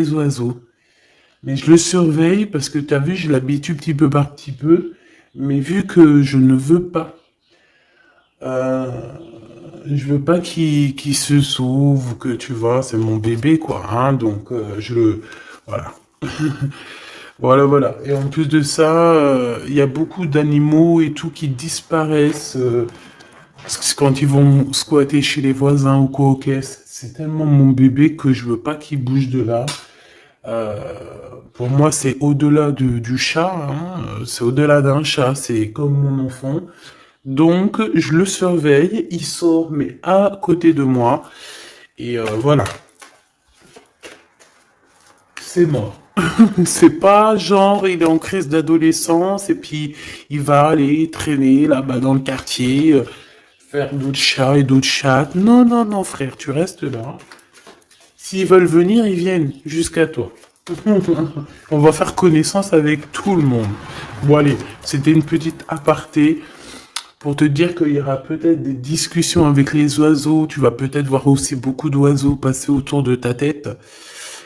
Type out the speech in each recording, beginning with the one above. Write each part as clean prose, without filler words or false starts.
les oiseaux. Mais je le surveille parce que tu as vu, je l'habitue petit peu par petit peu. Mais vu que je ne veux pas, euh, je veux pas qu'il se sauve, que tu vois, c'est mon bébé, quoi. Hein, donc, je le... Voilà. Voilà, voilà. Et en plus de ça, il y a beaucoup d'animaux et tout qui disparaissent quand ils vont squatter chez les voisins ou quoi aux caisses. C'est tellement mon bébé que je veux pas qu'il bouge de là. Euh, pour moi, c'est au-delà du chat, hein, c'est au-delà d'un chat, c'est comme mon enfant. Donc, je le surveille, il sort, mais à côté de moi. Et voilà, c'est mort. C'est pas genre, il est en crise d'adolescence et puis il va aller traîner là-bas dans le quartier, faire d'autres chats et d'autres chattes. Non, non, non, frère, tu restes là. S'ils veulent venir, ils viennent jusqu'à toi. On va faire connaissance avec tout le monde. Bon allez, c'était une petite aparté pour te dire qu'il y aura peut-être des discussions avec les oiseaux. Tu vas peut-être voir aussi beaucoup d'oiseaux passer autour de ta tête.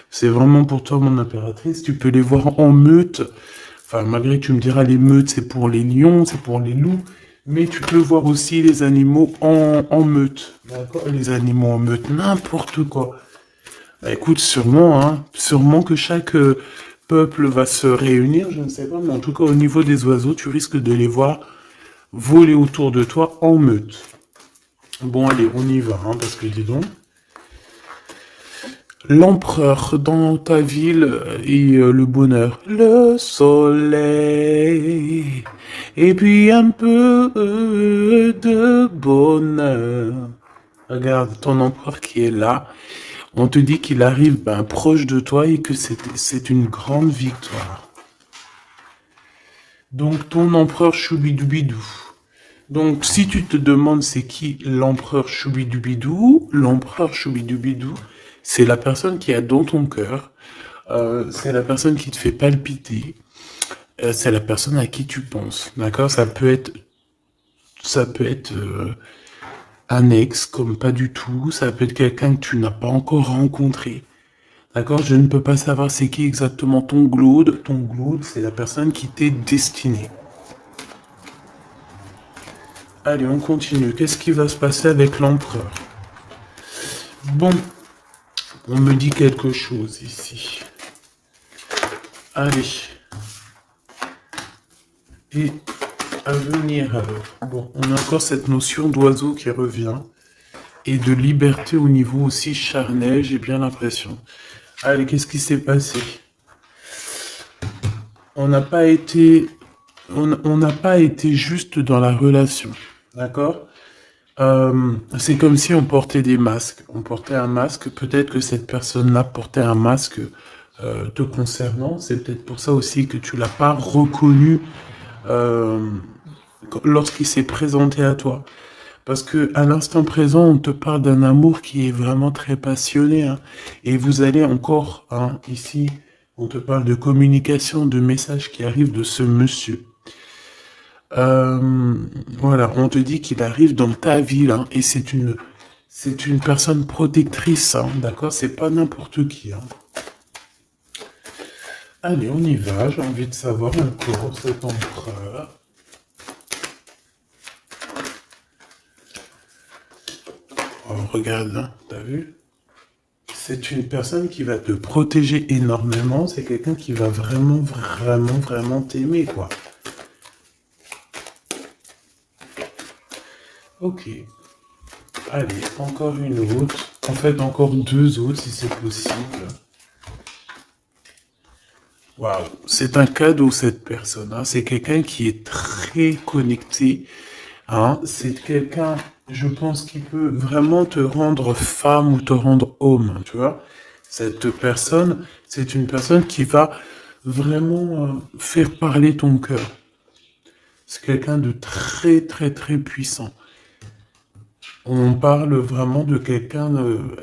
C'est vraiment pour toi mon impératrice. Tu peux les voir en meute. Enfin, malgré que tu me diras les meutes, c'est pour les lions, c'est pour les loups. Mais tu peux voir aussi les animaux en meute. D'accord? Les animaux en meute, n'importe quoi. Bah, écoute, sûrement, hein, sûrement que chaque peuple va se réunir, je ne sais pas, mais en tout cas au niveau des oiseaux, tu risques de les voir voler autour de toi en meute. Bon, allez, on y va, hein, parce que dis donc, l'empereur dans ta ville et le bonheur, le soleil, et puis un peu de bonheur. Regarde ton empereur qui est là. On te dit qu'il arrive proche de toi et que c'est une grande victoire. Donc ton empereur Choubidoubidou. Donc si tu te demandes c'est qui l'empereur Choubidoubidou, c'est la personne qui est dans ton cœur, c'est la personne qui te fait palpiter, c'est la personne à qui tu penses. D'accord? Ça peut être un ex comme pas du tout, ça peut être quelqu'un que tu n'as pas encore rencontré. D'accord, je ne peux pas savoir c'est qui exactement ton glaude. Ton glaude, c'est la personne qui t'est destinée. Allez, on continue. Qu'est-ce qui va se passer avec l'empereur? Bon, on me dit quelque chose ici. Allez. Et à venir alors. Bon, on a encore cette notion d'oiseau qui revient. Et de liberté au niveau aussi charnel, j'ai bien l'impression. Allez, qu'est-ce qui s'est passé? On n'a pas été on n'a pas été juste dans la relation, d'accord? C'est comme si on portait des masques. On portait un masque, peut-être que cette personne-là portait un masque te concernant. C'est peut-être pour ça aussi que tu l'as pas reconnu euh, lorsqu'il s'est présenté à toi. Parce que à l'instant présent, on te parle d'un amour qui est vraiment très passionné, hein. Et vous allez encore, hein, ici, on te parle de communication, de messages qui arrivent de ce monsieur. Euh, voilà, on te dit qu'il arrive dans ta ville, hein, et c'est une personne protectrice, hein, d'accord? C'est pas n'importe qui, hein. Allez, on y va, j'ai envie de savoir encore cet empereur. Oh, regarde, hein, t'as vu? C'est une personne qui va te protéger énormément, c'est quelqu'un qui va vraiment, vraiment, vraiment t'aimer, quoi. Ok. Allez, encore une autre. En fait, encore deux autres si c'est possible. Waouh, c'est un cadeau cette personne, hein. C'est quelqu'un qui est très connecté, hein. C'est quelqu'un, je pense, qui peut vraiment te rendre femme ou te rendre homme, tu vois. Cette personne, c'est une personne qui va vraiment faire parler ton cœur. C'est quelqu'un de très très très puissant. On parle vraiment de quelqu'un,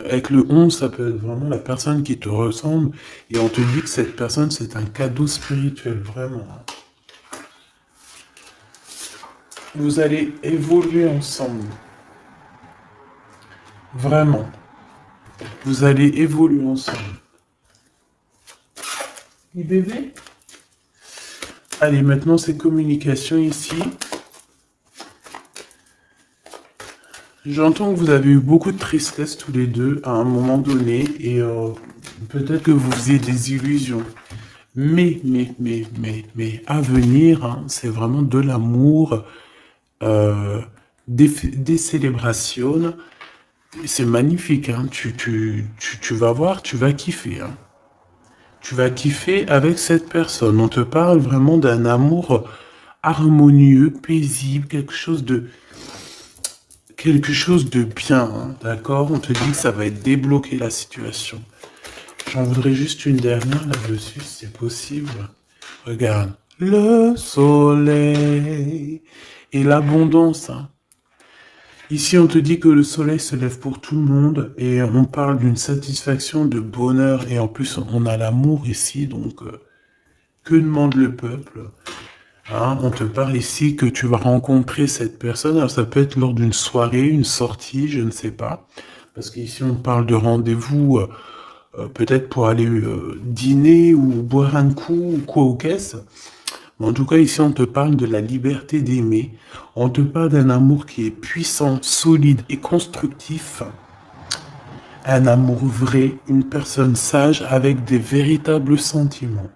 avec le 11, ça peut être vraiment la personne qui te ressemble, et on te dit que cette personne, c'est un cadeau spirituel, vraiment. Vous allez évoluer ensemble, vraiment. Vous allez évoluer ensemble. bébé. Allez, maintenant c'est communication ici. J'entends que vous avez eu beaucoup de tristesse tous les deux à un moment donné et peut-être que vous faisiez des illusions. Mais, à venir, hein, c'est vraiment de l'amour, euh, des célébrations. C'est magnifique, hein. Tu vas voir, tu vas kiffer, hein. Tu vas kiffer avec cette personne. On te parle vraiment d'un amour harmonieux, paisible, quelque chose de bien, hein, d'accord? On te dit que ça va être débloqué la situation. J'en voudrais juste une dernière là-dessus, si c'est possible. Regarde. Le soleil et l'abondance, hein. Ici, on te dit que le soleil se lève pour tout le monde et on parle d'une satisfaction, de bonheur et en plus, on a l'amour ici, donc que demande le peuple? Hein, on te parle ici que tu vas rencontrer cette personne. Alors, ça peut être lors d'une soirée, une sortie, je ne sais pas. Parce qu'ici, on parle de rendez-vous, peut-être pour aller dîner ou boire un coup ou quoi aux caisses. Mais en tout cas, ici, on te parle de la liberté d'aimer. On te parle d'un amour qui est puissant, solide et constructif. Un amour vrai, une personne sage avec des véritables sentiments.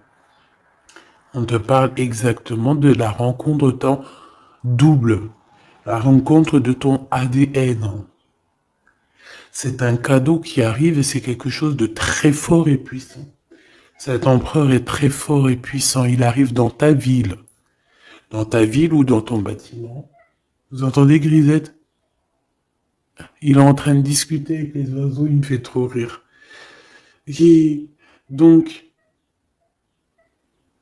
On te parle exactement de la rencontre temps double, la rencontre de ton ADN. C'est un cadeau qui arrive et c'est quelque chose de très fort et puissant. Cet empereur est très fort et puissant. Il arrive dans ta ville. Dans ta ville ou dans ton bâtiment. Vous entendez, Grisette? Il est en train de discuter avec les oiseaux, il me fait trop rire. Et donc,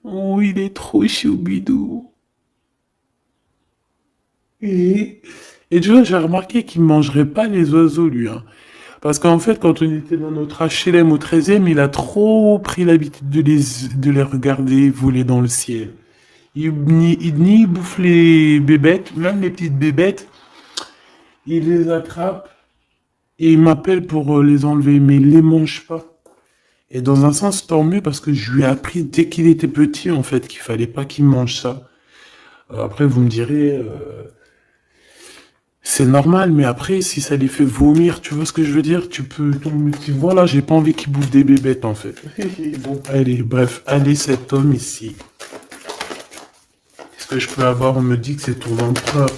oh, il est trop choubidou. Et, et tu vois, j'ai remarqué qu'il ne mangerait pas les oiseaux, lui, hein. Parce qu'en fait, quand on était dans notre HLM au 13e, il a trop pris l'habitude de les regarder voler dans le ciel. Il bouffe les bébêtes, même les petites bébêtes, il les attrape et il m'appelle pour les enlever, mais il les mange pas. Et dans un sens, tant mieux parce que je lui ai appris dès qu'il était petit, en fait, qu'il fallait pas qu'il mange ça. Après, vous me direz, c'est normal, mais après, si ça les fait vomir, tu vois ce que je veux dire? Tu peux, voilà, j'ai pas envie qu'ils bouffent des bébêtes, en fait. Bon, allez, bref, allez, cet homme ici. Qu'est-ce que je peux avoir? On me dit que c'est ton empereur.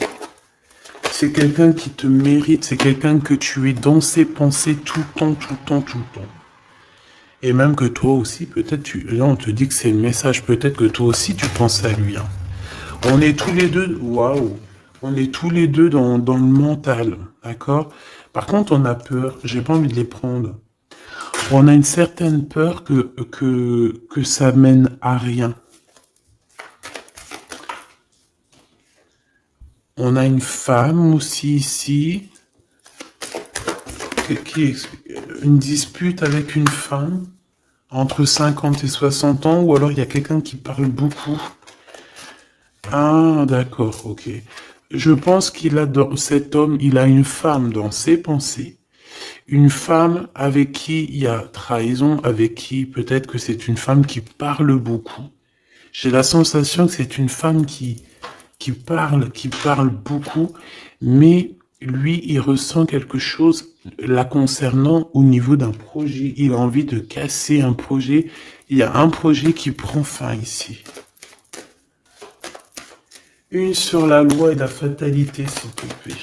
C'est quelqu'un qui te mérite, c'est quelqu'un que tu es dans ses pensées tout le temps, tout le temps, tout le temps. Et même que toi aussi, peut-être, là, on te dit que c'est le message, peut-être que toi aussi, tu penses à lui, hein. On est tous les deux, waouh, on est tous les deux dans le mental, d'accord? Par contre, on a peur, j'ai pas envie de les prendre. On a une certaine peur que ça mène à rien. On a une femme aussi ici, une dispute avec une femme entre 50 et 60 ans, ou alors il y a quelqu'un qui parle beaucoup. Ah, d'accord, ok. Je pense cet homme, il a une femme dans ses pensées, une femme avec qui il y a trahison, avec qui peut-être que c'est une femme qui parle beaucoup. J'ai la sensation que c'est une femme qui parle beaucoup, mais lui, il ressent quelque chose la concernant au niveau d'un projet. Il a envie de casser un projet. Il y a un projet qui prend fin ici. Une sur la loi et la fatalité, s'il te plaît.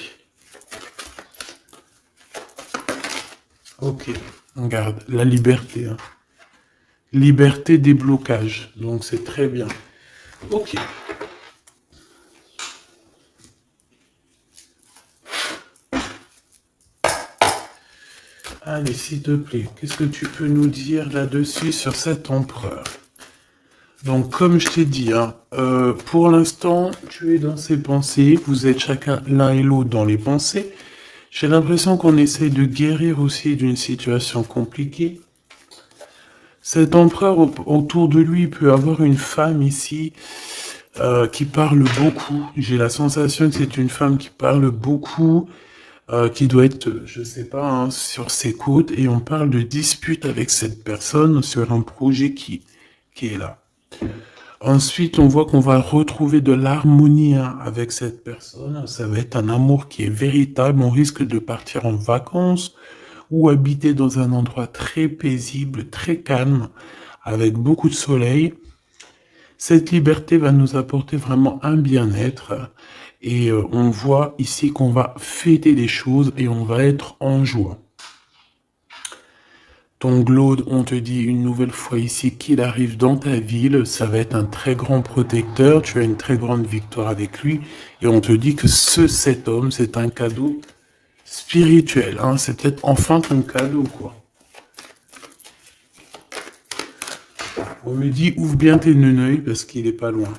Ok, regarde, la liberté, hein. Liberté des blocages, donc c'est très bien. Ok. Allez, s'il te plaît, qu'est-ce que tu peux nous dire là-dessus sur cet empereur? Donc, comme je t'ai dit, hein, pour l'instant, tu es dans ses pensées, vous êtes chacun l'un et l'autre dans les pensées. J'ai l'impression qu'on essaye de guérir aussi d'une situation compliquée. Cet empereur, autour de lui, peut avoir une femme ici qui parle beaucoup. J'ai la sensation que c'est une femme qui parle beaucoup, qui doit être, je sais pas, hein, sur ses côtes. Et on parle de dispute avec cette personne sur un projet qui est là. Ensuite, on voit qu'on va retrouver de l'harmonie avec cette personne. Ça va être un amour qui est véritable. On risque de partir en vacances ou habiter dans un endroit très paisible, très calme, avec beaucoup de soleil. Cette liberté va nous apporter vraiment un bien-être. Et on voit ici qu'on va fêter les choses et on va être en joie. Ton Glaude, on te dit une nouvelle fois ici qu'il arrive dans ta ville, ça va être un très grand protecteur, tu as une très grande victoire avec lui, et on te dit que cet homme, c'est un cadeau spirituel, hein, c'est peut-être enfin ton cadeau, quoi. On me dit, ouvre bien tes neneuils parce qu'il est pas loin.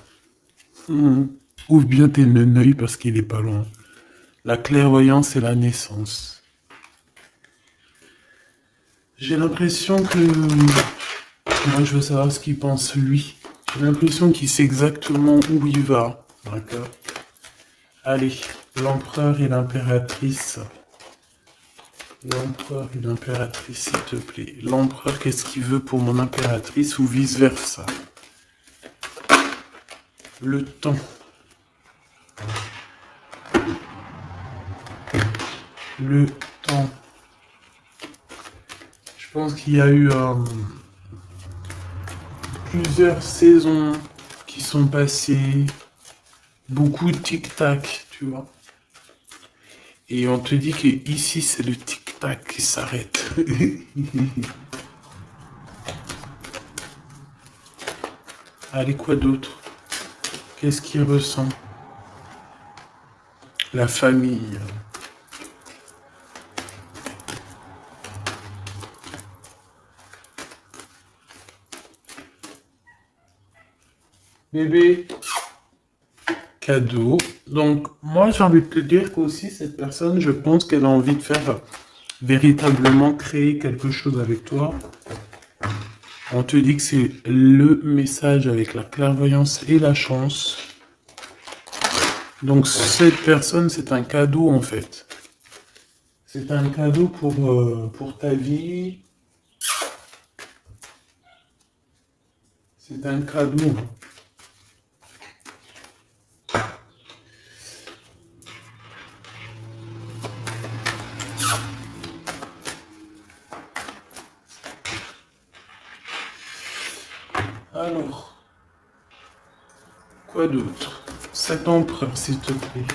Ouvre bien tes neneuils parce qu'il est pas loin. La clairvoyance et la naissance. J'ai l'impression que... Moi, je veux savoir ce qu'il pense, lui. J'ai l'impression qu'il sait exactement où il va. D'accord. Allez, l'empereur et l'impératrice. L'empereur et l'impératrice, s'il te plaît. L'empereur, qu'est-ce qu'il veut pour mon impératrice ou vice-versa? Le temps. Le temps. Je pense qu'il y a eu plusieurs saisons qui sont passées, beaucoup de tic-tac, tu vois. Et on te dit que ici c'est le tic-tac qui s'arrête. Allez, quoi d'autre? Qu'est-ce qu'il ressent? La famille. Bébé, cadeau. Donc, moi, j'ai envie de te dire qu'aussi, cette personne, je pense qu'elle a envie de faire véritablement créer quelque chose avec toi. On te dit que c'est le message avec la clairvoyance et la chance. Donc, cette personne, c'est un cadeau, en fait. C'est un cadeau pour ta vie. C'est un cadeau. Alors, quoi d'autre? Cet empereur, s'il te plaît.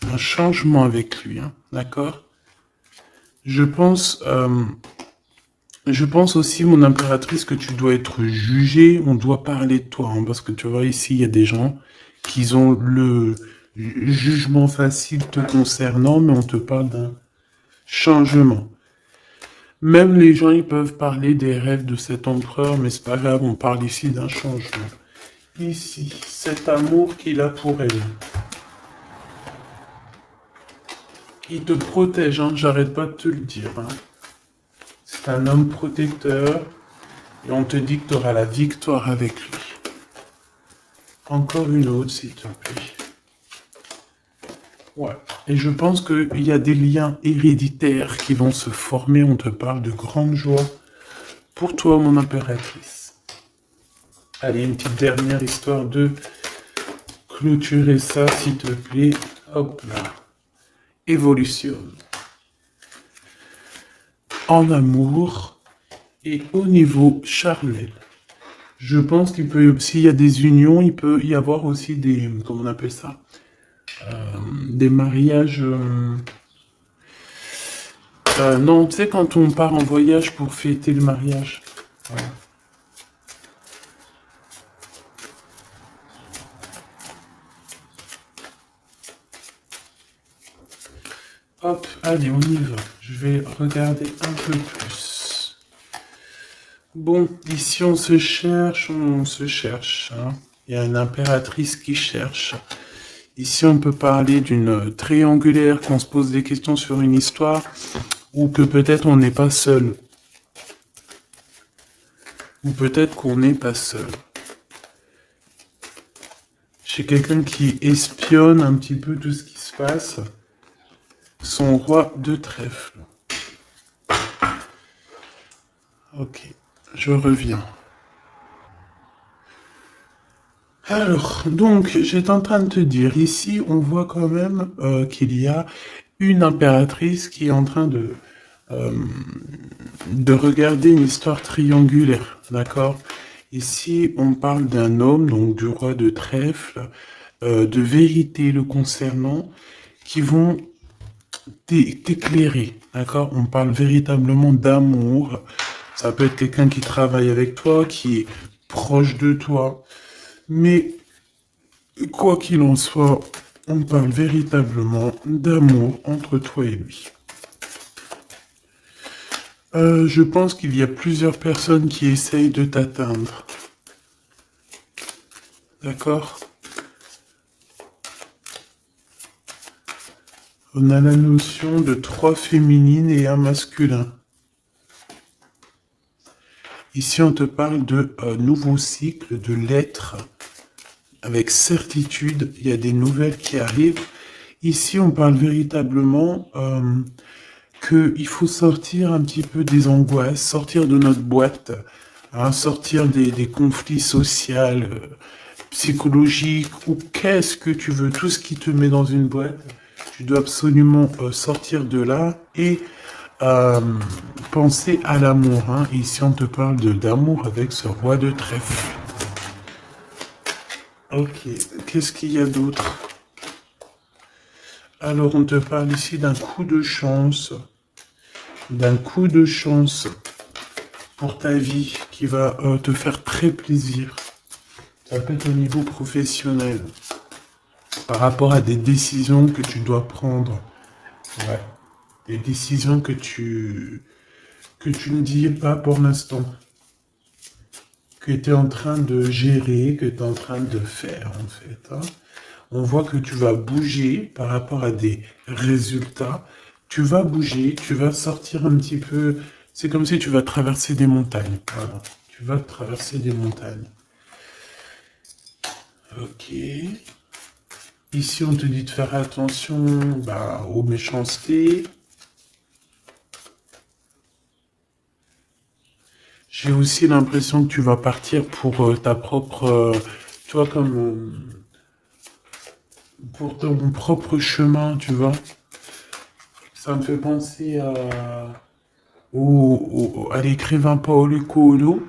Un changement avec lui, hein, d'accord? Je pense aussi, mon impératrice, que tu dois être jugée, on doit parler de toi, hein, parce que tu vois, ici, il y a des gens qui ont le jugement facile te concernant, mais on te parle d'un changement. Même les gens, ils peuvent parler des rêves de cet empereur, mais c'est pas grave, on parle ici d'un changement. Ici, cet amour qu'il a pour elle. Il te protège, hein, j'arrête pas de te le dire, hein. C'est un homme protecteur et on te dit que tu auras la victoire avec lui. Encore une autre, s'il te plaît. Ouais. Et je pense qu'il y a des liens héréditaires qui vont se former. On te parle de grande joie pour toi, mon impératrice. Allez, une petite dernière histoire de clôturer ça, s'il te plaît. Hop là. Évolution. En amour et au niveau charnel. Je pense qu'il peut, s'il y a des unions, il peut y avoir aussi des, comment on appelle ça, des mariages. Non, tu sais, quand on part en voyage pour fêter le mariage. Voilà. Hop, allez, on y va. Je vais regarder un peu plus. Bon, ici on se cherche, hein. Il y a une impératrice qui cherche. Ici on peut parler d'une triangulaire, qu'on se pose des questions sur une histoire, ou que peut-être on n'est pas seul. Ou peut-être qu'on n'est pas seul. J'ai quelqu'un qui espionne un petit peu tout ce qui se passe. Son roi de trèfle. Ok, je reviens. Alors, donc, j'étais en train de te dire, ici, on voit quand même qu'il y a une impératrice qui est en train euh, de regarder une histoire triangulaire, d'accord? Ici, on parle d'un homme, donc du roi de trèfle, de vérité le concernant, qui vont t'éclairer, d'accord? On parle véritablement d'amour. Ça peut être quelqu'un qui travaille avec toi, qui est proche de toi. Mais quoi qu'il en soit, on parle véritablement d'amour entre toi et lui. Je pense qu'il y a plusieurs personnes qui essayent de t'atteindre. D'accord? On a la notion de 3 féminines et un masculin. Ici, on te parle de nouveau cycle, de l'être. Avec certitude, il y a des nouvelles qui arrivent. Ici, on parle véritablement qu'il faut sortir un petit peu des angoisses, sortir de notre boîte, hein, sortir des conflits sociaux, psychologiques, ou qu'est-ce que tu veux, tout ce qui te met dans une boîte, tu dois absolument sortir de là et euh, penser à l'amour. Hein. Ici, on te parle d'amour avec ce roi de trèfle. Ok, qu'est-ce qu'il y a d'autre? Alors, on te parle ici d'un coup de chance pour ta vie qui va te faire très plaisir. Ça peut être au niveau professionnel, par rapport à des décisions que tu dois prendre. Ouais. Des décisions que tu ne dis pas pour l'instant, que tu es en train de gérer, que tu es en train de faire en fait. Hein. On voit que tu vas bouger par rapport à des résultats. Tu vas bouger, tu vas sortir un petit peu. C'est comme si tu vas traverser des montagnes. Voilà. Tu vas traverser des montagnes. Ok. Ici, on te dit de faire attention aux méchancetés. J'ai aussi l'impression que tu vas partir pour ta propre... tu vois, comme... pour ton propre chemin, tu vois. Ça me fait penser à l'écrivain Paolo Coelho.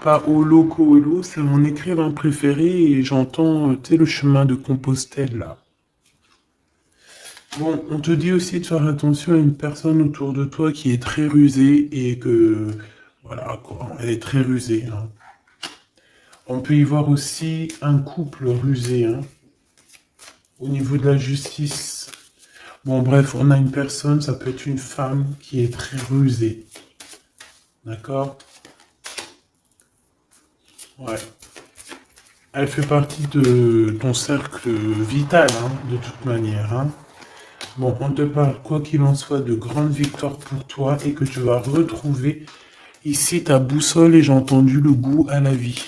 Paolo Coelho, c'est mon écrivain préféré et j'entends, tu sais, le chemin de Compostelle, là. Bon, on te dit aussi de faire attention à une personne autour de toi qui est très rusée et que, voilà, quoi, elle est très rusée. Hein. On peut y voir aussi un couple rusé, hein, au niveau de la justice. Bon, bref, on a une personne, ça peut être une femme qui est très rusée. D'accord? Ouais. Elle fait partie de ton cercle vital, hein, de toute manière. Hein. Bon, on te parle, quoi qu'il en soit, de grandes victoires pour toi et que tu vas retrouver ici ta boussole et j'ai entendu le goût à la vie.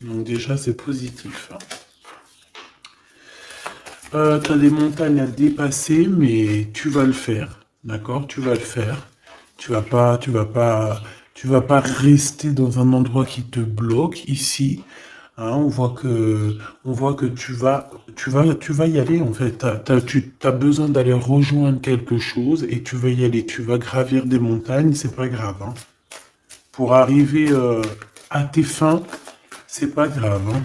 Donc déjà, c'est positif. Hein. Tu as des montagnes à dépasser, mais tu vas le faire. D'accord? Tu vas le faire. Tu vas pas rester dans un endroit qui te bloque ici. Hein, on voit que tu vas y aller en fait. Tu as besoin d'aller rejoindre quelque chose et tu vas y aller. Tu vas gravir des montagnes, c'est pas grave. Hein. Pour arriver à tes fins, c'est pas grave. Hein.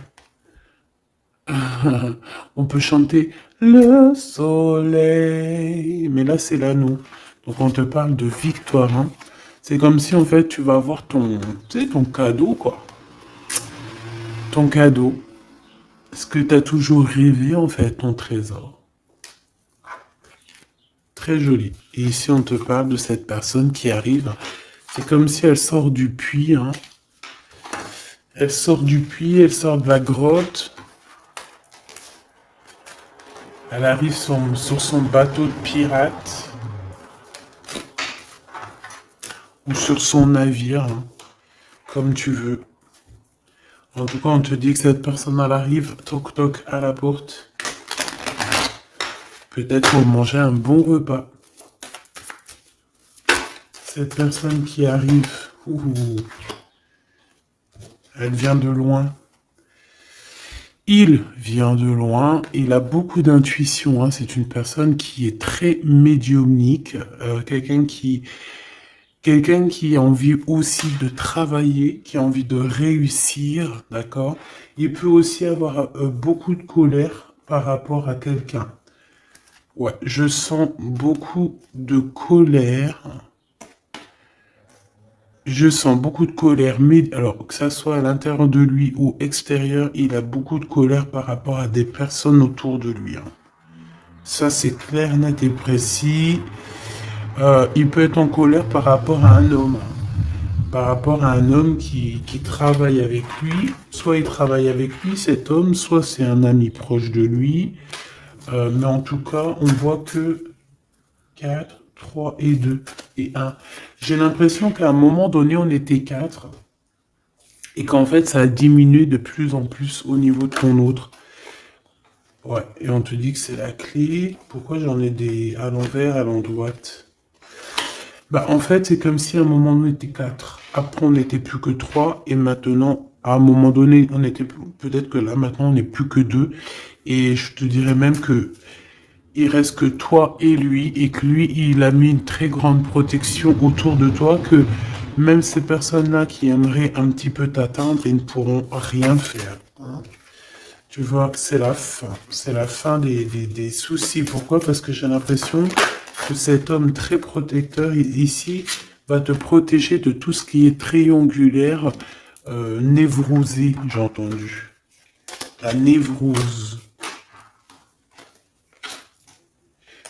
On peut chanter le soleil, mais là c'est l'anneau. Donc on te parle de victoire. Hein. C'est comme si en fait tu vas avoir tu sais, ton cadeau quoi. Ton cadeau. Ce que tu as toujours rêvé en fait, ton trésor. Très joli. Et ici on te parle de cette personne qui arrive. C'est comme si elle sort du puits. Hein. Elle sort du puits, elle sort de la grotte. Elle arrive sur son bateau de pirate. Ou sur son navire, hein, comme tu veux. En tout cas, on te dit que cette personne, elle arrive, toc toc, à la porte. Peut-être pour manger un bon repas. Cette personne qui arrive, elle vient de loin. Il vient de loin, il a beaucoup d'intuition, hein. C'est une personne qui est très médiumnique, quelqu'un qui a envie aussi de travailler, qui a envie de réussir, d'accord? Il peut aussi avoir beaucoup de colère par rapport à quelqu'un. Ouais, je sens beaucoup de colère. Je sens beaucoup de colère, mais alors que ça soit à l'intérieur de lui ou extérieur, il a beaucoup de colère par rapport à des personnes autour de lui, hein. Ça, c'est clair, net et précis. Il peut être en colère par rapport à un homme, par rapport à un homme qui travaille avec lui. Soit il travaille avec lui, cet homme, soit c'est un ami proche de lui. Mais en tout cas, on voit que 4, 3 et 2 et 1. J'ai l'impression qu'à un moment donné, on était 4 et qu'en fait, ça a diminué de plus en plus au niveau de ton autre. Ouais, et on te dit que c'est la clé. Pourquoi j'en ai des à l'envers, à l'endroit? Bah, en fait, c'est comme si à un moment on était 4. Après, on n'était plus que 3. Et maintenant, à un moment donné, on était peut-être que là, maintenant, on n'est plus que 2. Et je te dirais même que il reste que toi et lui. Et que lui, il a mis une très grande protection autour de toi. Que même ces personnes-là qui aimeraient un petit peu t'atteindre, ils ne pourront rien faire, hein. Tu vois, c'est la fin. C'est la fin des soucis. Pourquoi? Parce que j'ai l'impression que cet homme très protecteur ici va te protéger de tout ce qui est triangulaire, névrosé, j'ai entendu. La névrose.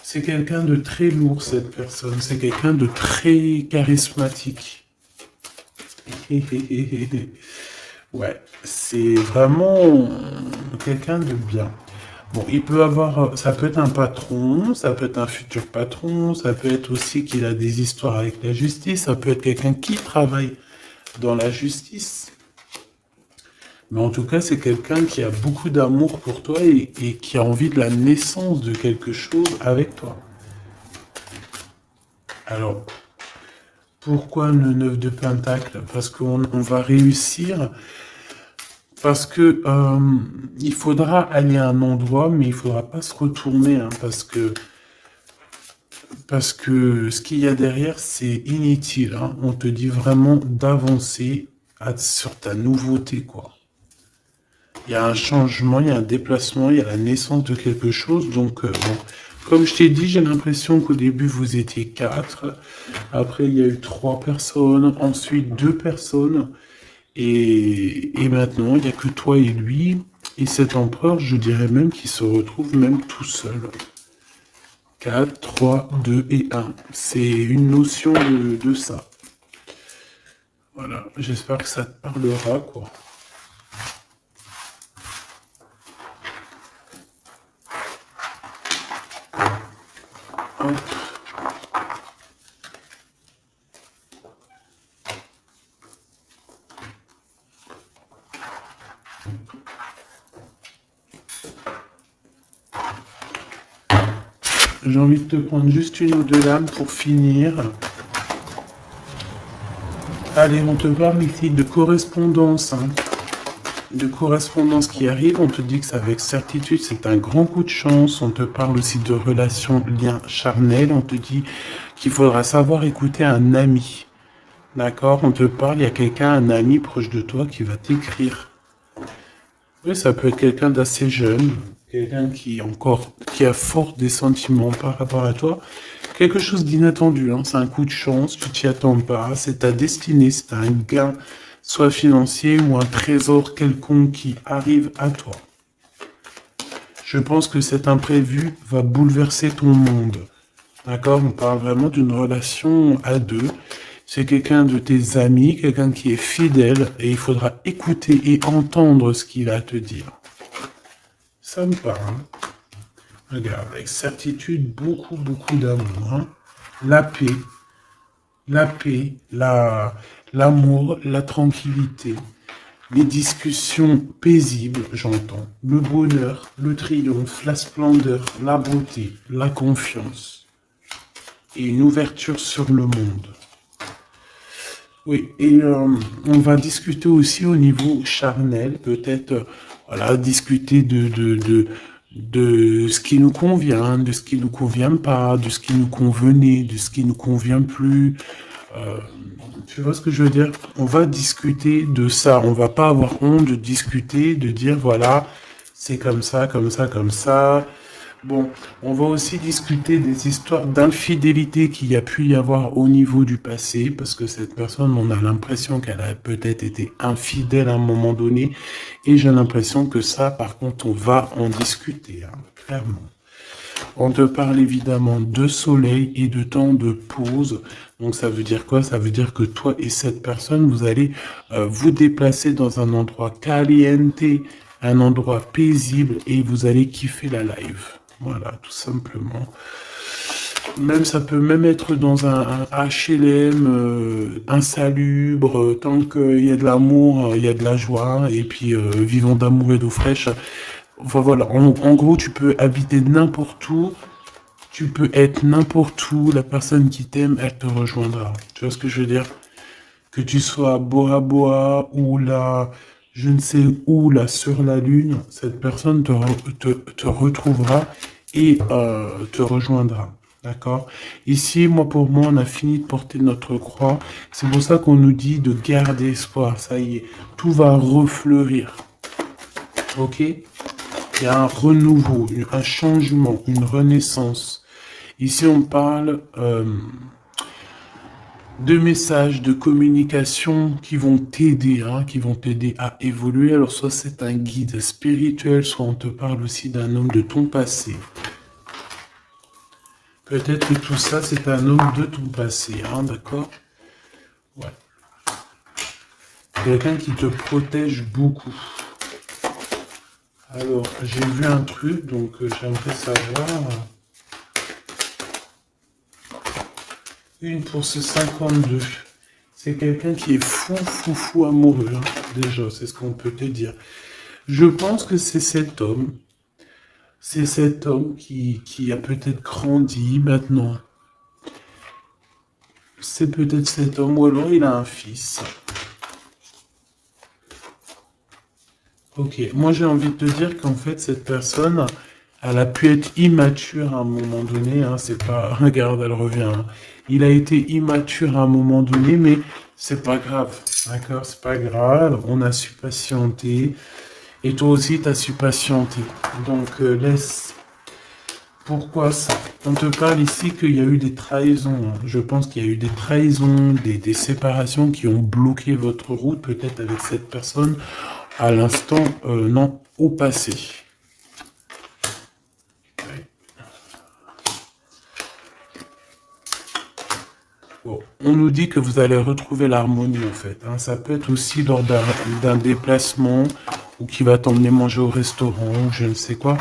C'est quelqu'un de très lourd, cette personne. C'est quelqu'un de très charismatique. Ouais, c'est vraiment quelqu'un de bien. Bon, il peut avoir, ça peut être un patron, ça peut être un futur patron, ça peut être aussi qu'il a des histoires avec la justice, ça peut être quelqu'un qui travaille dans la justice. Mais en tout cas, c'est quelqu'un qui a beaucoup d'amour pour toi et qui a envie de la naissance de quelque chose avec toi. Alors, pourquoi le 9 de Pentacle? Parce qu'on va réussir. Parce que il faudra aller à un endroit, mais il faudra pas se retourner, hein, parce que ce qu'il y a derrière, c'est inutile, hein. On te dit vraiment d'avancer sur ta nouveauté, quoi. Il y a un changement, il y a un déplacement, il y a la naissance de quelque chose. Donc, bon, comme je t'ai dit, j'ai l'impression qu'au début, vous étiez 4. Après, il y a eu 3 personnes. Ensuite, 2 personnes. Et maintenant, il n'y a que toi et lui. Et cet empereur, je dirais même qu'il se retrouve même tout seul. 4, 3, 2 et 1. C'est une notion de ça. Voilà, j'espère que ça te parlera, quoi. Hop. J'ai envie de te prendre juste une ou deux lames pour finir. Allez, on te parle ici de correspondance, hein. De correspondance qui arrive. On te dit que c'est avec certitude, c'est un grand coup de chance. On te parle aussi de relations, liens charnels. On te dit qu'il faudra savoir écouter un ami. D'accord? On te parle, il y a quelqu'un, un ami proche de toi qui va t'écrire. Oui, ça peut être quelqu'un d'assez jeune, quelqu'un qui a fort des sentiments par rapport à toi. Quelque chose d'inattendu, hein. C'est un coup de chance, tu t'y attends pas, c'est ta destinée, c'est un gain, soit financier ou un trésor quelconque qui arrive à toi. Je pense que cet imprévu va bouleverser ton monde. D'accord? On parle vraiment d'une relation à deux. C'est quelqu'un de tes amis, quelqu'un qui est fidèle, et il faudra écouter et entendre ce qu'il a à te dire. Ça me parle. Regarde, avec certitude, beaucoup, beaucoup d'amour, hein. La paix, l'amour, la tranquillité. les discussions paisibles, j'entends, le bonheur, le triomphe, la splendeur, la beauté, la confiance et une ouverture sur le monde. Oui, et on va discuter aussi au niveau charnel, peut-être, voilà, discuter de ce qui nous convient, de ce qui nous convient pas, de ce qui nous convenait, de ce qui nous convient plus. Euh, Tu vois ce que je veux dire? On va discuter de ça. On va pas avoir honte de discuter, de dire voilà, c'est comme ça, comme ça, comme ça. Bon, on va aussi discuter des histoires d'infidélité qu'il y a pu y avoir au niveau du passé, parce que cette personne, on a l'impression qu'elle a peut-être été infidèle à un moment donné, et j'ai l'impression que ça, par contre, on va en discuter, hein, clairement. On te parle évidemment de soleil et de temps de pause. Donc ça veut dire quoi? Ça veut dire que toi et cette personne, vous allez vous déplacer dans un endroit caliente, un endroit paisible et vous allez kiffer la live. Voilà, tout simplement. Même ça peut même être dans un HLM insalubre, tant qu'il y a de l'amour, il y a de la joie, et puis vivons d'amour et d'eau fraîche. Enfin voilà, en gros, tu peux habiter n'importe où, tu peux être n'importe où, la personne qui t'aime, elle te rejoindra. Tu vois ce que je veux dire? Que tu sois à Bora Bora ou là, je ne sais où, là, sur la Lune, cette personne te retrouvera et te rejoindra. D'accord? Ici, moi, pour moi, on a fini de porter notre croix. C'est pour ça qu'on nous dit de garder espoir. Ça y est, tout va refleurir. Ok? Il y a un renouveau, un changement, une renaissance. Ici, on parle de messages, de communication qui vont t'aider, hein, qui vont t'aider à évoluer. Alors, soit c'est un guide spirituel, soit on te parle aussi d'un homme de ton passé. Peut-être que tout ça, c'est un homme de ton passé, hein, d'accord? Ouais. Quelqu'un qui te protège beaucoup. Alors, j'ai vu un truc, donc j'aimerais savoir... Une pour ce 52. C'est quelqu'un qui est fou amoureux, hein, déjà, c'est ce qu'on peut te dire. Je pense que c'est cet homme. C'est cet homme qui a peut-être grandi maintenant. C'est peut-être cet homme, ou alors il a un fils. Ok, moi j'ai envie de te dire qu'en fait, cette personne, elle a pu être immature à un moment donné, hein, c'est pas... Regarde, elle revient. Hein. Il a été immature à un moment donné, mais c'est pas grave, d'accord? C'est pas grave, on a su patienter, et toi aussi, t'as su patienter. Donc, laisse... Pourquoi ça? On te parle ici qu'il y a eu des trahisons. Hein. Je pense qu'il y a eu des trahisons, des séparations qui ont bloqué votre route, peut-être avec cette personne, à l'instant, non, au passé. Bon, on nous dit que vous allez retrouver l'harmonie en fait. Hein. Ça peut être aussi lors d'un déplacement ou qui va t'emmener manger au restaurant ou je ne sais quoi.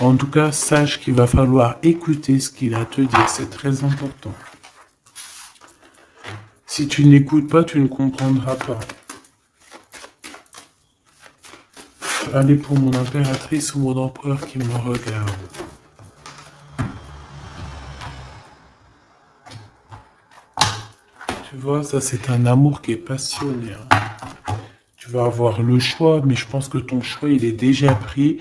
En tout cas, sache qu'il va falloir écouter ce qu'il a à te dire. C'est très important. Si tu n'écoutes pas, tu ne comprendras pas. Allez pour mon impératrice ou mon empereur qui me regarde. Tu vois, ça c'est un amour qui est passionné. Hein. Tu vas avoir le choix, mais je pense que ton choix il est déjà pris.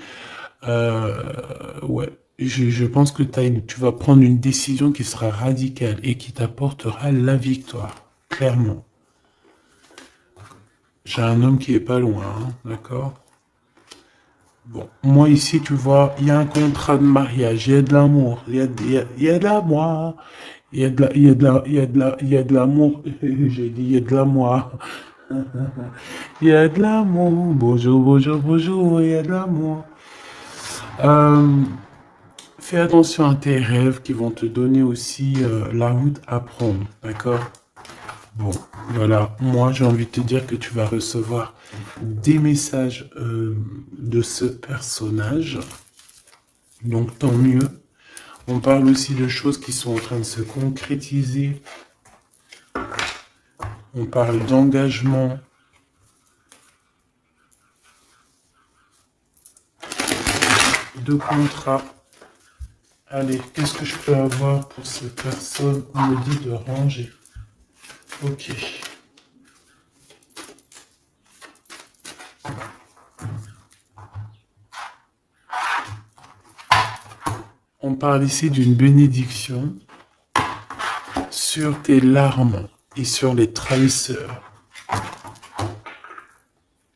Ouais, je pense que tu vas prendre une décision qui sera radicale et qui t'apportera la victoire, clairement. J'ai un homme qui est pas loin, hein, d'accord? Bon, moi ici, tu vois, il y a un contrat de mariage, il y a de l'amour, il y a de l'amour, il y a de l'amour, j'ai dit, il y a de l'amour. Il y a de l'amour, bonjour, bonjour, bonjour, il y a de l'amour. Euh, Fais attention à tes rêves qui vont te donner aussi la route à prendre, d'accord? Bon, voilà, moi j'ai envie de te dire que tu vas recevoir des messages de ce personnage, donc tant mieux. On parle aussi de choses qui sont en train de se concrétiser. On parle d'engagement. de contrat. Allez, qu'est-ce que je peux avoir pour cette personne? On me dit de ranger. Ok. On parle ici d'une bénédiction sur tes larmes et sur les trahisseurs,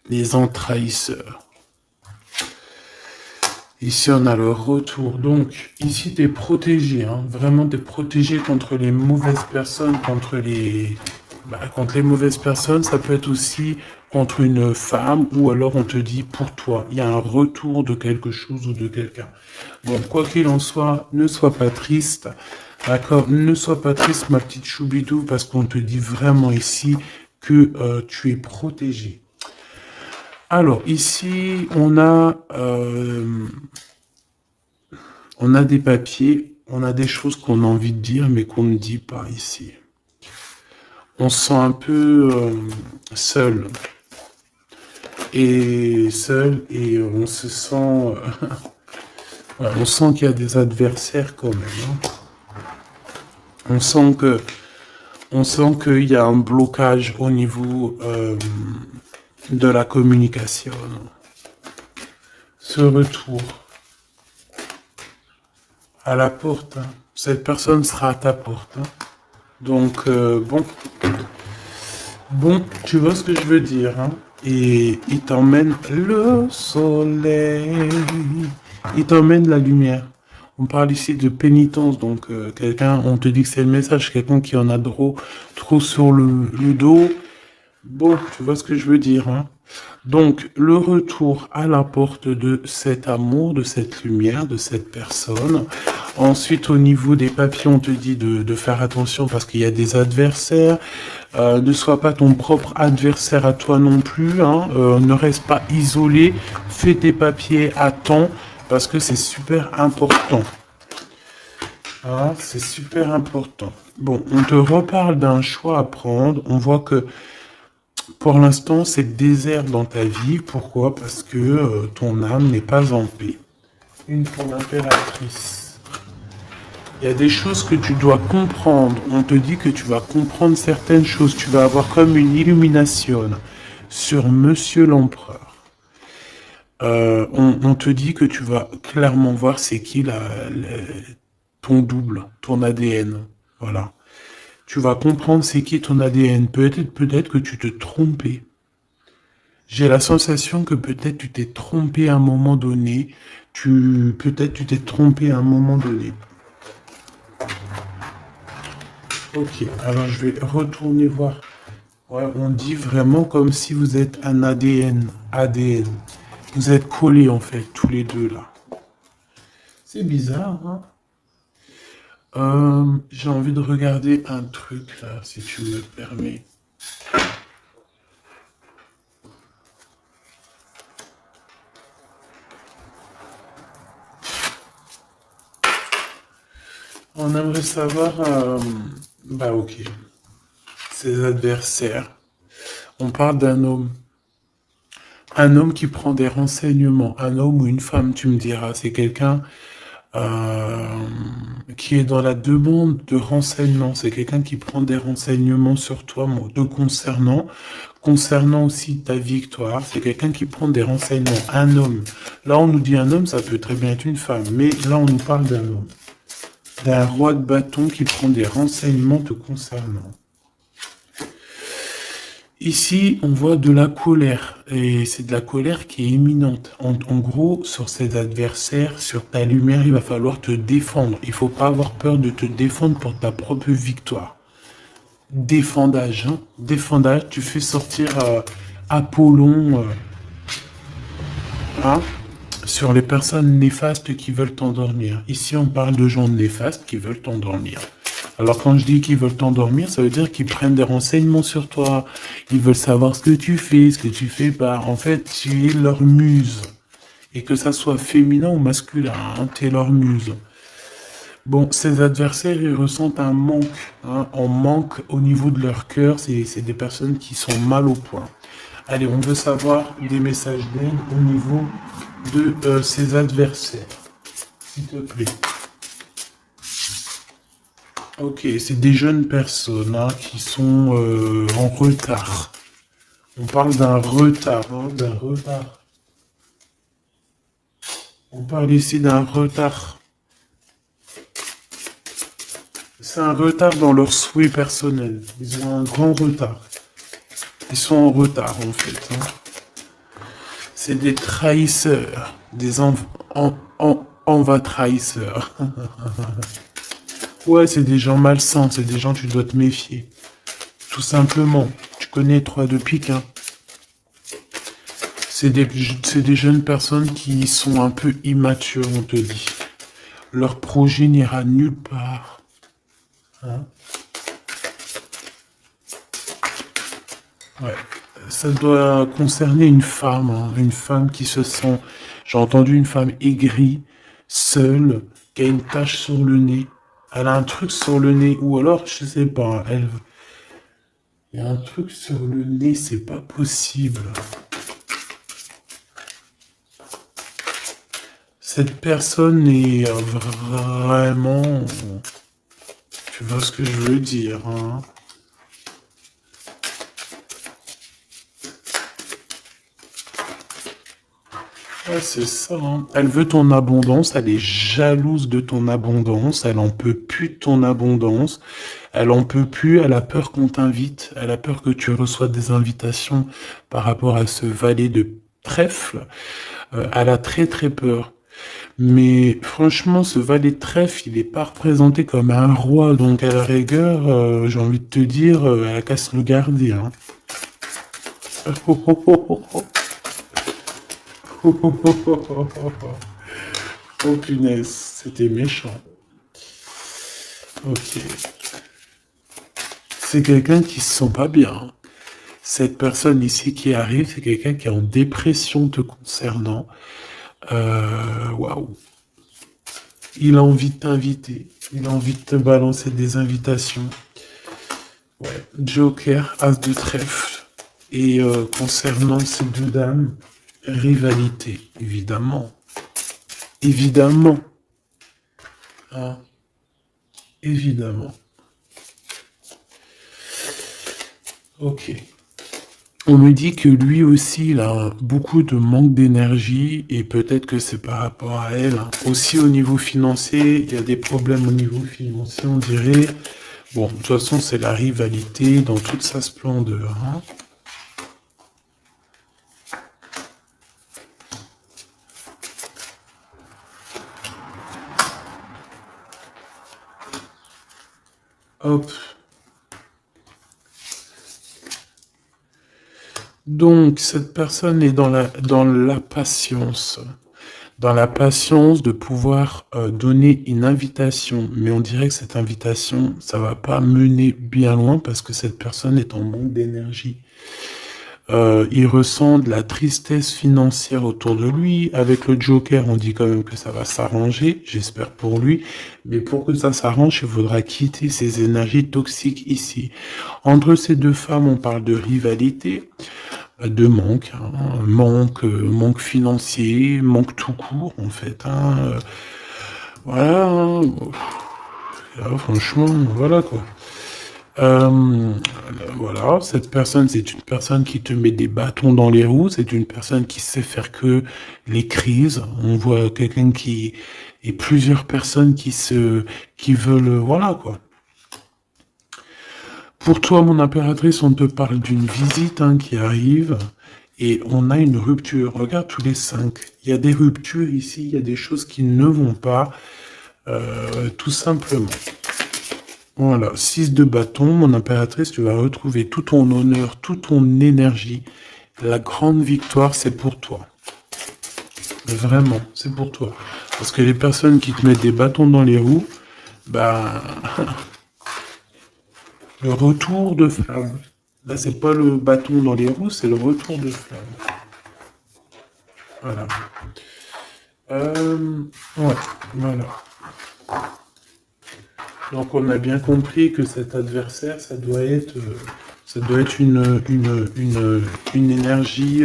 les entrahisseurs. Ici, on a le retour. Donc, ici, tu es protégé. Hein. Vraiment, tu es protégé contre les mauvaises personnes, contre les mauvaises personnes. Ça peut être aussi contre une femme ou alors on te dit pour toi. Il y a un retour de quelque chose ou de quelqu'un. Bon, quoi qu'il en soit, ne sois pas triste. D'accord? Ne sois pas triste, ma petite choubidou, parce qu'on te dit vraiment ici que tu es protégé. Alors, ici, on a des papiers, on a des choses qu'on a envie de dire, mais qu'on ne dit pas ici. On se sent un peu seul. Et on se sent... ouais, on sent qu'il y a des adversaires quand même. Hein. On sent qu'il y a un blocage au niveau... de la communication. Ce retour à la porte, hein. Cette personne sera à ta porte. Hein. Donc, bon, tu vois ce que je veux dire. Hein. Et il t'emmène le soleil, il t'emmène la lumière. On parle ici de pénitence, donc quelqu'un, on te dit que c'est le message, quelqu'un qui en a trop sur le dos. Bon, tu vois ce que je veux dire, hein? Donc, le retour à la porte de cet amour, de cette lumière, de cette personne. Ensuite, au niveau des papiers, on te dit de faire attention parce qu'il y a des adversaires. Ne sois pas ton propre adversaire à toi non plus, hein. Ne reste pas isolé. Fais tes papiers à temps parce que c'est super important. Ah, c'est super important. Bon, on te reparle d'un choix à prendre. On voit que pour l'instant, c'est désert dans ta vie. Pourquoi? Parce que ton âme n'est pas en paix. Une pour l'impératrice. Il y a des choses que tu dois comprendre. On te dit que tu vas comprendre certaines choses. Tu vas avoir comme une illumination sur Monsieur l'Empereur. On te dit que tu vas clairement voir c'est qui ton double, ton ADN. Voilà. Tu vas comprendre c'est qui ton ADN. Peut-être que tu te trompais. J'ai la sensation que peut-être tu t'es trompé à un moment donné. Peut-être tu t'es trompé à un moment donné. Ok, alors je vais retourner voir. Ouais, on dit vraiment comme si vous êtes un ADN. Vous êtes collés en fait, tous les deux là. C'est bizarre, hein? J'ai envie de regarder un truc là, si tu me permets. On aimerait savoir, bah ok, ses adversaires. On parle d'un homme. Un homme qui prend des renseignements. Un homme ou une femme, tu me diras. C'est quelqu'un qui est dans la demande de renseignements. C'est quelqu'un qui prend des renseignements sur toi, te concernant aussi ta victoire. C'est quelqu'un qui prend des renseignements. Un homme. Là, on nous dit un homme, ça peut très bien être une femme. Mais là, on nous parle d'un homme. D'un roi de bâton qui prend des renseignements te concernant. Ici, on voit de la colère, et c'est de la colère qui est imminente. En gros, sur ces adversaires, sur ta lumière, il va falloir te défendre. Il faut pas avoir peur de te défendre pour ta propre victoire. Défendage, hein. Défendage, tu fais sortir Apollon, hein, sur les personnes néfastes qui veulent t'endormir. Ici, on parle de gens néfastes qui veulent t'endormir. Alors quand je dis qu'ils veulent t'endormir, ça veut dire qu'ils prennent des renseignements sur toi. Ils veulent savoir ce que tu fais pas. En fait, tu es leur muse. Et que ça soit féminin ou masculin, hein, tu es leur muse. Bon, ces adversaires, ils ressentent un manque. Hein, un manque au niveau de leur cœur. C'est des personnes qui sont mal au point. Allez, on veut savoir des messages d'aide au niveau de ses adversaires, s'il te plaît. Ok, c'est des jeunes personnes hein, qui sont en retard. On parle d'un retard, hein, d'un retard. On parle ici d'un retard. C'est un retard dans leurs souhaits personnels. Ils ont un grand retard. Ils sont en retard en fait. Hein. C'est des trahisseurs, des enva trahisseurs. Ouais, c'est des gens malsains, c'est des gens tu dois te méfier. Tout simplement. Tu connais 3 de pique, hein. C'est des jeunes personnes qui sont un peu immatures, on te dit. Leur projet n'ira nulle part. Hein. Ouais. Ça doit concerner une femme, hein. Une femme qui se sent... J'ai entendu une femme aigrie, seule, qui a une tache sur le nez. Elle a un truc sur le nez, ou alors, je sais pas, il y a un truc sur le nez, c'est pas possible. Cette personne est vraiment... Tu vois ce que je veux dire, hein? Ouais, c'est ça, hein. Elle veut ton abondance, elle est jalouse de ton abondance, elle en peut plus de ton abondance, elle en peut plus, elle a peur qu'on t'invite, elle a peur que tu reçoives des invitations par rapport à ce valet de trèfle. Elle a très très peur. Mais franchement, ce valet de trèfle, il est pas représenté comme un roi, donc à la rigueur, j'ai envie de te dire, elle casse le garder, hein. Oh punaise, c'était méchant. Ok. C'est quelqu'un qui se sent pas bien, hein. Cette personne ici qui arrive, c'est quelqu'un qui est en dépression te concernant. Waouh. Il a envie de t'inviter. Il a envie de te balancer des invitations. Ouais. Joker, As de trèfle. Et concernant ces deux dames, rivalité, évidemment. Évidemment. Hein, évidemment. Ok. On me dit que lui aussi, il a beaucoup de manque d'énergie et peut-être que c'est par rapport à elle. Hein. Aussi au niveau financier, il y a des problèmes au niveau financier, on dirait. Bon, de toute façon, c'est la rivalité dans toute sa splendeur. Hein. Hop. Donc, cette personne est dans la patience. Dans la patience de pouvoir donner une invitation. Mais on dirait que cette invitation, ça va pas mener bien loin parce que cette personne est en manque d'énergie. Il ressent de la tristesse financière autour de lui. Avec le Joker, on dit quand même que ça va s'arranger, j'espère pour lui. Mais pour que ça s'arrange, il faudra quitter ces énergies toxiques ici. Entre ces deux femmes, on parle de rivalité, de manque, hein, manque financier, manque tout court en fait. Hein, voilà, hein. Là, franchement, voilà quoi. Euh, voilà, cette personne, c'est une personne qui te met des bâtons dans les roues, c'est une personne qui sait faire que les crises. On voit quelqu'un qui et plusieurs personnes qui veulent, voilà quoi. Pour toi, mon impératrice, on te parle d'une visite hein, qui arrive et on a une rupture. Regarde tous les 5. Il y a des ruptures ici, il y a des choses qui ne vont pas, tout simplement. Voilà, 6 de bâton, mon impératrice, tu vas retrouver tout ton honneur, toute ton énergie. La grande victoire, c'est pour toi. Vraiment, c'est pour toi. Parce que les personnes qui te mettent des bâtons dans les roues, bah, le retour de flamme. Là, c'est pas le bâton dans les roues, c'est le retour de flamme. Voilà. Ouais, voilà. Donc on a bien compris que cet adversaire, ça doit être Ça doit être une énergie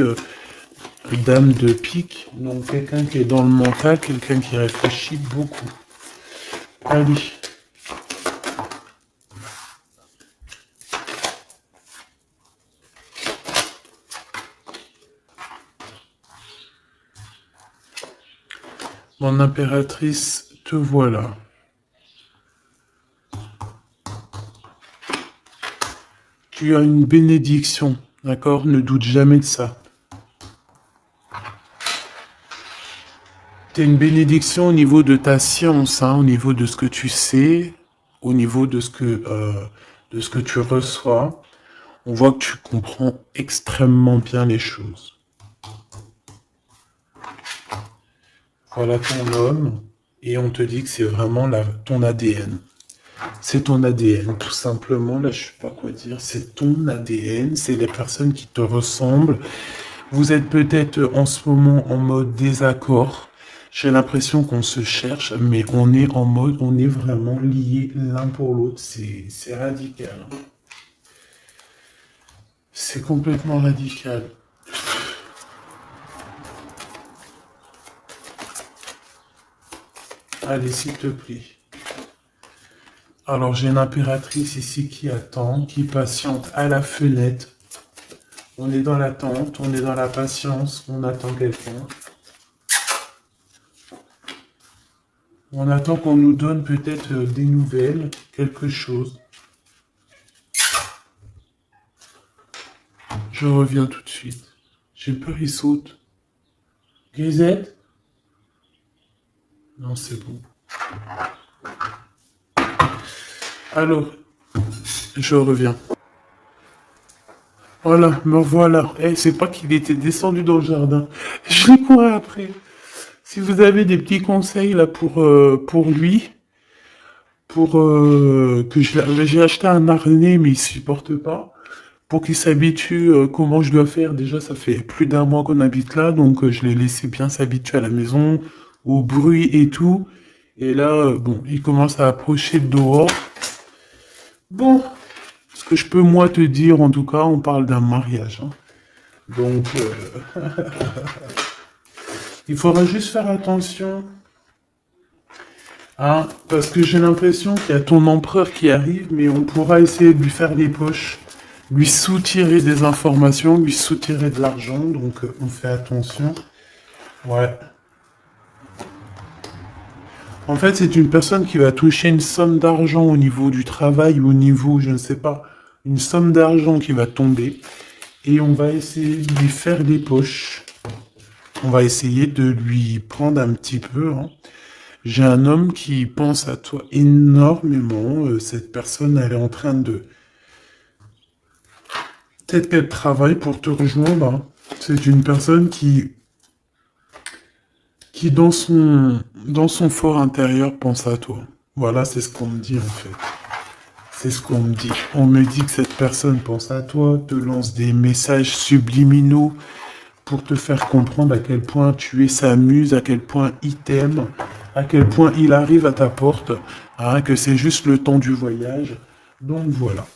dame de pique. Donc quelqu'un qui est dans le mental, quelqu'un qui réfléchit beaucoup. Allez. Mon impératrice, te voilà. Tu as une bénédiction, d'accord? Ne doute jamais de ça. Tu as une bénédiction au niveau de ta science, hein, au niveau de ce que tu sais, au niveau de ce que tu reçois. On voit que tu comprends extrêmement bien les choses. Voilà ton homme, et on te dit que c'est vraiment ton ADN. C'est ton ADN, tout simplement. Là, je sais pas quoi dire. C'est ton ADN, c'est les personnes qui te ressemblent. Vous êtes peut-être en ce moment en mode désaccord. J'ai l'impression qu'on se cherche, mais on est en mode, on est vraiment liés l'un pour l'autre. C'est radical. C'est complètement radical. Allez, s'il te plaît. Alors, j'ai une impératrice ici qui attend, qui patiente à la fenêtre. On est dans l'attente, on est dans la patience, on attend quelqu'un. On attend qu'on nous donne peut-être des nouvelles, quelque chose. Je reviens tout de suite. J'ai peur, il saute. Grisette? Non, c'est bon. Alors, je reviens. Voilà, me revoilà. Eh, c'est pas qu'il était descendu dans le jardin. Je l'ai couru après. Si vous avez des petits conseils là pour lui, j'ai acheté un harnais mais il supporte pas. Pour qu'il s'habitue, comment je dois faire. Déjà, ça fait plus d'un mois qu'on habite là, donc je l'ai laissé bien s'habituer à la maison, au bruit et tout. Et là, bon, il commence à approcher de dehors. Bon, ce que je peux moi te dire, en tout cas, on parle d'un mariage. Hein. Donc, il faudra juste faire attention. Hein, parce que j'ai l'impression qu'il y a ton empereur qui arrive, mais on pourra essayer de lui faire les poches, lui soutirer des informations, lui soutirer de l'argent, donc on fait attention. Ouais. En fait, c'est une personne qui va toucher une somme d'argent au niveau du travail ou au niveau, je ne sais pas, une somme d'argent qui va tomber. Et on va essayer de lui faire les poches. On va essayer de lui prendre un petit peu. Hein. J'ai un homme qui pense à toi énormément. Cette personne, elle est en train de... Peut-être qu'elle travaille pour te rejoindre. Hein. C'est une personne qui dans son fort intérieur pense à toi. Voilà, c'est ce qu'on me dit en fait. C'est ce qu'on me dit. On me dit que cette personne pense à toi, te lance des messages subliminaux pour te faire comprendre à quel point tu es sa muse, à quel point il t'aime, à quel point il arrive à ta porte, hein, que c'est juste le temps du voyage. Donc voilà.